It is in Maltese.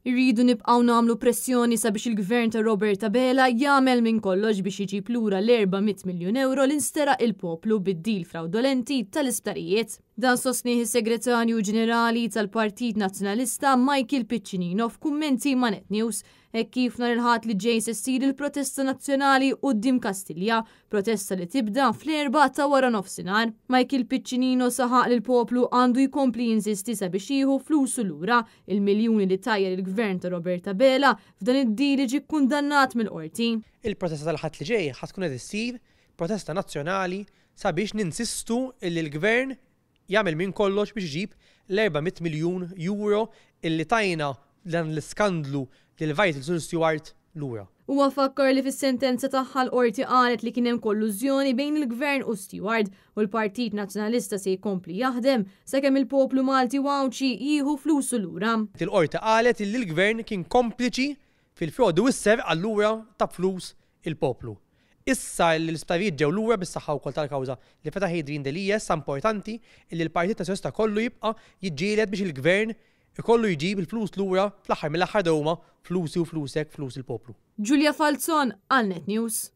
Irridu nibqgħu nagħmlu pressjoni sabiex il-gvern ta' Roberta Bela jagħmel minn kollox biex iġib lura l-400 miljun euro li nsteraq il-poplu bid-dil fraudolenti tal-isptarijiet. Dan sostnieħ is-Segretarju Ġenerali tal-Partit Nazzjonalista Michael Piccinino f'kummenti ma' Net News kif nhar il-ħadd li ġej se ssir il-protesta nazzjonali quddiem Kastilja, protesta li tibda fl-4 ta' wara nofsinhar. Michael Piccinino saħaq li l-poplu għandu jkompli jinsisti sabiex jieħu flusu lura il-miljuni li tajjer il-gvern ta' Roberta Bela f'dan id-dil ġie kkundannat mill-qorti. Il-protesta tal-ħadd li ġej ħadd tkun qed issir protesta nazzjonali sabiex ninsistu illi l-gvern jagħmel minn kollox biex iġib l-400 miljun euro illi tajna dan l-iskandlu lil Vital Stewart lura. Huwa fakkar li fis-sentenza tagħha l-qorti qalet li kien hemm kollużjoni bejn il-gvern u Stewart u l-Partit Nazzjonalista se jkompli jaħdem sakemm il-poplu Malti Wawċi jieħu flusu lura. Il-qorti qalet li l-gvern kien kompliċi fil-frodi u s-serq allura ta' flus il-poplu. Issa l-isptarijiet ġew lura bis-saħħa wkoll tal-kawża li fetaħ Adrian Delijes importanti li l-Partit Nazzjonalista kollu jibqa' jiġġieled biex il-gvern ikollu jġib il-flus lura fl-aħħar mill-aħħar dawma flusi u flusek flus il-poplu. Giulia Falzon għal Net News.